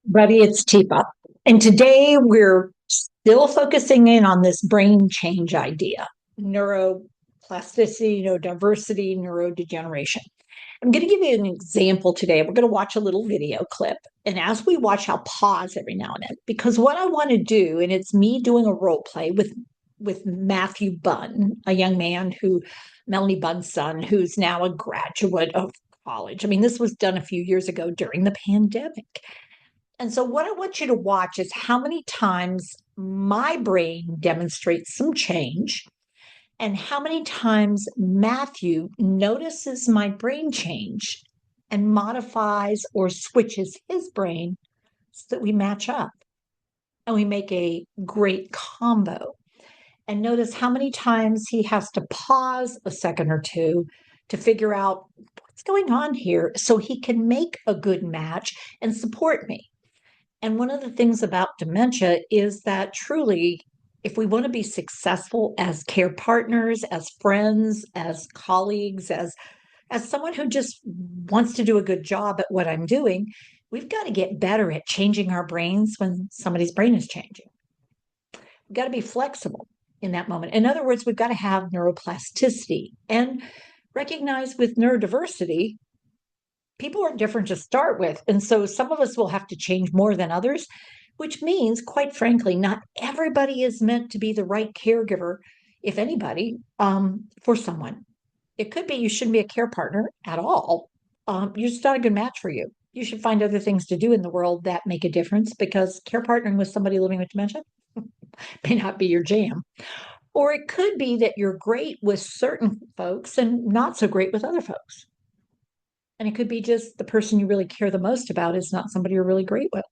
Buddy, it's Teepa. And today we're still focusing in on this brain change idea, neuroplasticity, neurodiversity, neurodegeneration. I'm going to give you an example today. We're going to watch a little video clip. And as we watch, I'll pause every now and then because what I want to do, and it's me doing a role play with Matthew Bunn, a young man who, Melanie Bunn's son, who's now a graduate of college. I mean, this was done a few years ago during the pandemic. And so, what I want you to watch is how many times my brain demonstrates some change and how many times Matthew notices my brain change and modifies or switches his brain so that we match up and we make a great combo. And notice how many times he has to pause a second or two to figure out what's going on here so he can make a good match and support me. And one of the things about dementia is that truly, if we want to be successful as care partners, as friends, as colleagues, as someone who just wants to do a good job at what I'm doing, we've got to get better at changing our brains when somebody's brain is changing. We've got to be flexible in that moment. In other words, we've got to have neuroplasticity and recognize with neurodiversity, people are different to start with. And so some of us will have to change more than others, which means, quite frankly, not everybody is meant to be the right caregiver, if anybody, for someone. It could be you shouldn't be a care partner at all. You're just not a good match for you. You should find other things to do in the world that make a difference because care partnering with somebody living with dementia may not be your jam. Or it could be that you're great with certain folks and not so great with other folks. And it could be just the person you really care the most about is not somebody you're really great with.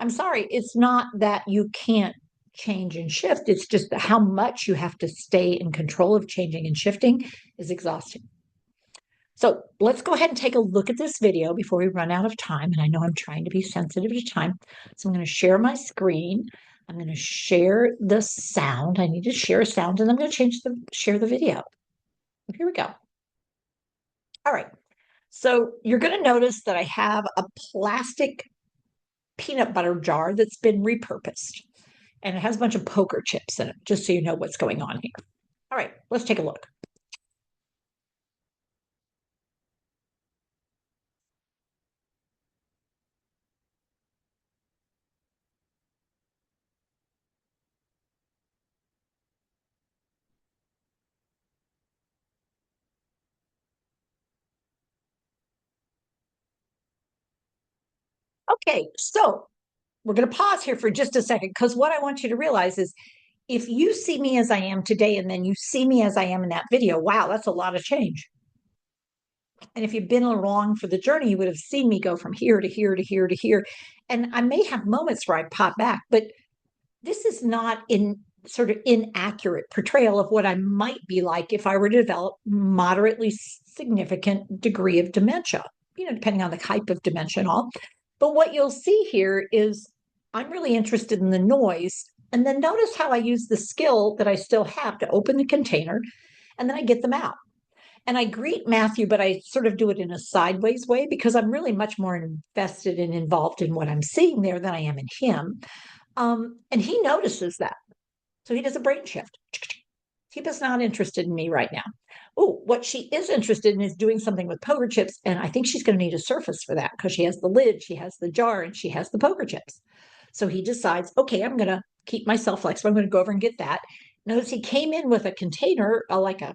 I'm sorry, it's not that you can't change and shift. It's just that how much you have to stay in control of changing and shifting is exhausting. So let's go ahead and take a look at this video before we run out of time. And I know I'm trying to be sensitive to time. So I'm going to share my screen. I'm going to share the sound. I need to share a sound and I'm going to share the video. Here we go. All right. So you're going to notice that I have a plastic peanut butter jar that's been repurposed and it has a bunch of poker chips in it, just so you know what's going on here. All right, let's take a look. Okay, so we're going to pause here for just a second because what I want you to realize is if you see me as I am today and then you see me as I am in that video, wow, that's a lot of change. And if you've been along for the journey, you would have seen me go from here to here to here to here. And I may have moments where I pop back, but this is not in sort of inaccurate portrayal of what I might be like if I were to develop moderately significant degree of dementia, depending on the type of dementia and all. But what you'll see here is I'm really interested in the noise. And then notice how I use the skill that I still have to open the container and then I get them out. And I greet Matthew, but I sort of do it in a sideways way because I'm really much more invested and involved in what I'm seeing there than I am in him. And he notices that. So he does a brain shift. Teepa's not interested in me right now. Oh, what she is interested in is doing something with poker chips. And I think she's going to need a surface for that because she has the lid, she has the jar, and she has the poker chips. So he decides, okay, I'm going to keep myself flexible. I'm going to go over and get that. Notice he came in with a container, like a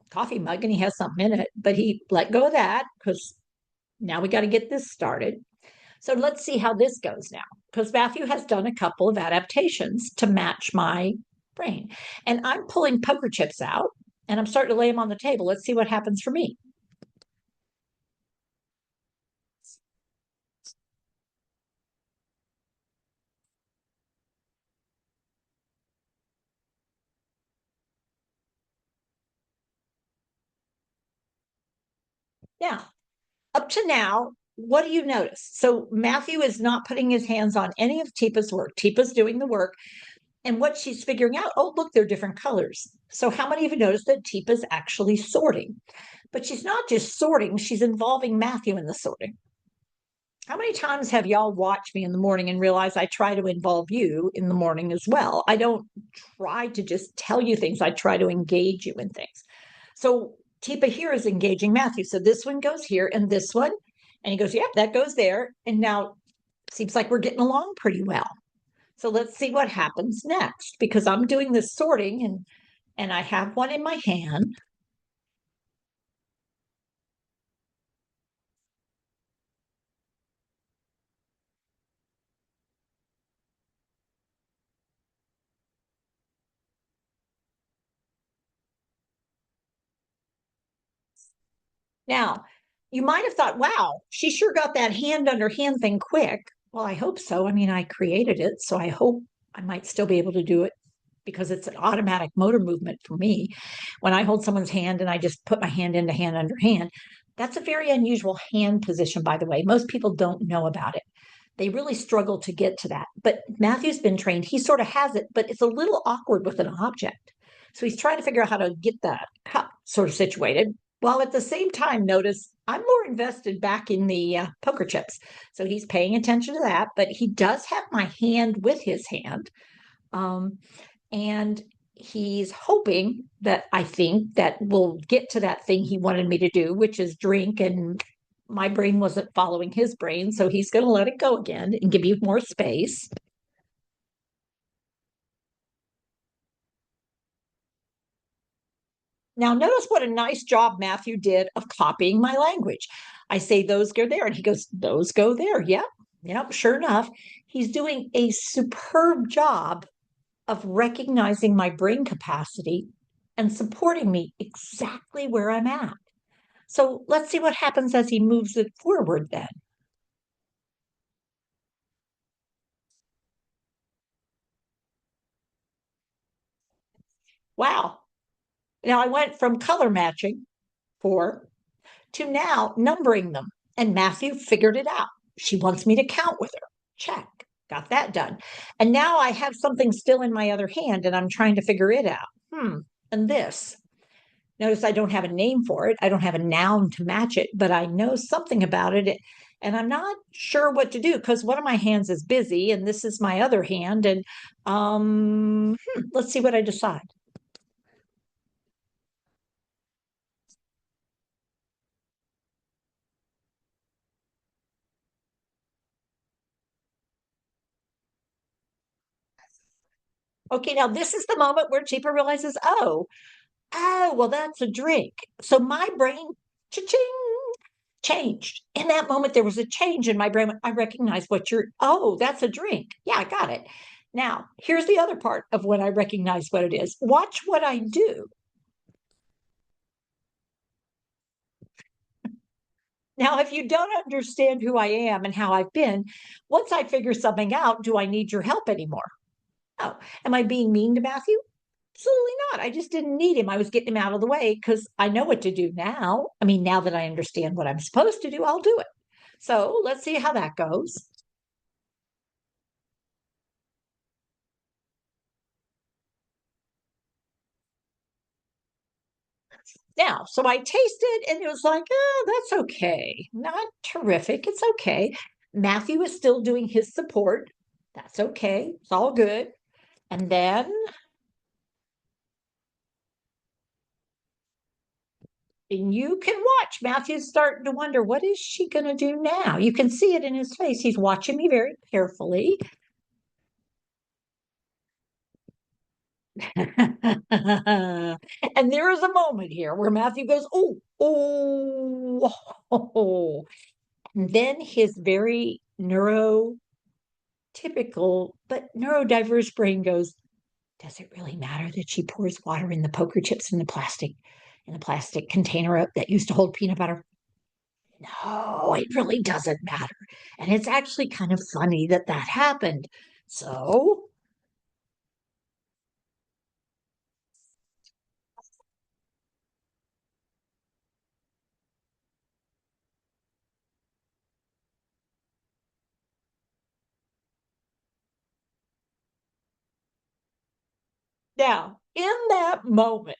coffee mug, and he has something in it, but he let go of that because now we got to get this started. So let's see how this goes now, because Matthew has done a couple of adaptations to match my brain. And I'm pulling poker chips out and I'm starting to lay them on the table. Let's see what happens for me. Now, up to now, what do you notice? So Matthew is not putting his hands on any of Teepa's work. Teepa's doing the work. And what she's figuring out, oh, look, they're different colors. So how many of you noticed that Teepa's actually sorting? But she's not just sorting, she's involving Matthew in the sorting. How many times have y'all watched me in the morning and realized I try to involve you in the morning as well? I don't try to just tell you things, I try to engage you in things. So Teepa here is engaging Matthew. So this one goes here and this one. And he goes, yep, that goes there. And now seems like we're getting along pretty well. So let's see what happens next because I'm doing this sorting and I have one in my hand. Now, you might have thought, wow, she sure got that hand under hand thing quick. Well, I hope so. I mean, I created it, so I hope I might still be able to do it because it's an automatic motor movement for me. When I hold someone's hand and I just put my hand into hand under hand, that's a very unusual hand position, by the way. Most people don't know about it. They really struggle to get to that. But Matthew's been trained. He sort of has it, but it's a little awkward with an object. So he's trying to figure out how to get that sort of situated. While at the same time, notice I'm more invested back in the poker chips. So he's paying attention to that, but he does have my hand with his hand. Um, and he's hoping that I think that we'll get to that thing he wanted me to do, which is drink. And my brain wasn't following his brain. So he's going to let it go again and give you more space. Now, notice what a nice job Matthew did of copying my language. I say those go there, and he goes, those go there. Yep, yep, sure enough. He's doing a superb job of recognizing my brain capacity and supporting me exactly where I'm at. So let's see what happens as he moves it forward then. Wow. Now I went from color matching 4 to now numbering them. And Matthew figured it out. She wants me to count with her. Check. Got that done. And now I have something still in my other hand and I'm trying to figure it out. And this. Notice I don't have a name for it. I don't have a noun to match it, but I know something about it. And I'm not sure what to do because one of my hands is busy and this is my other hand. And let's see what I decide. Okay, now this is the moment where Cheaper realizes, well, that's a drink. So my brain, cha-ching, changed. In that moment, there was a change in my brain. I recognized that's a drink. Yeah, I got it. Now, here's the other part of when I recognize what it is. Watch what I do. Now, if you don't understand who I am and how I've been, once I figure something out, do I need your help anymore? Oh, am I being mean to Matthew? Absolutely not. I just didn't need him. I was getting him out of the way because I know what to do now. I mean, now that I understand what I'm supposed to do, I'll do it. So let's see how that goes. Now, so I tasted and it was like, that's okay. Not terrific. It's okay. Matthew is still doing his support. That's okay. It's all good. And then and you can watch Matthew's starting to wonder, what is she going to do now? You can see it in his face. He's watching me very carefully. And there is a moment here where Matthew goes, oh. And then his very neurotypical but neurodiverse brain goes, does it really matter that she pours water in the poker chips in the plastic container that used to hold peanut butter? No, it really doesn't matter. And it's actually kind of funny that that happened. So now, in that moment,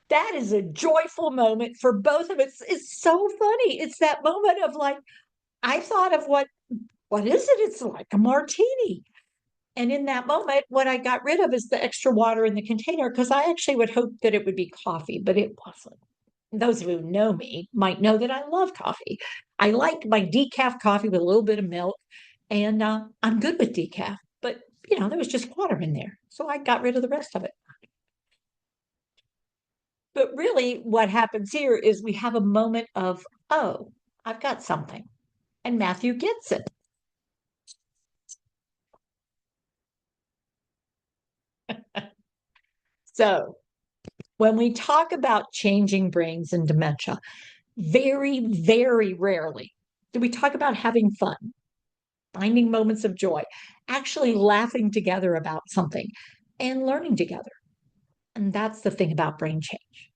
that is a joyful moment for both of us. It's so funny. It's that moment of like, I thought of what is it? It's like a martini. And in that moment, what I got rid of is the extra water in the container because I actually would hope that it would be coffee, but it wasn't. Those who know me might know that I love coffee. I like my decaf coffee with a little bit of milk, and I'm good with decaf. But there was just water in there, so I got rid of the rest of it. But really, what happens here is we have a moment of, oh, I've got something, and Matthew gets it. So when we talk about changing brains and dementia, very, very rarely do we talk about having fun, finding moments of joy, actually laughing together about something, and learning together. And that's the thing about brain change.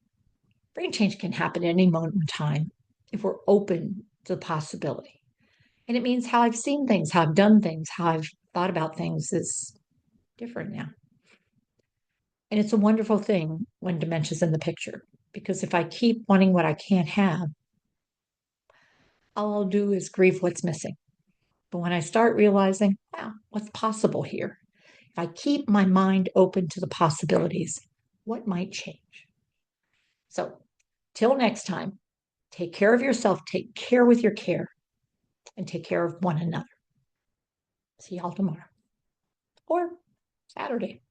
Brain change can happen at any moment in time if we're open to the possibility. And it means how I've seen things, how I've done things, how I've thought about things is different now. And it's a wonderful thing when dementia's in the picture, because if I keep wanting what I can't have, all I'll do is grieve what's missing. But when I start realizing, wow, what's possible here? If I keep my mind open to the possibilities, what might change? So, till next time, take care of yourself, take care with your care, and take care of one another. See y'all tomorrow or Saturday.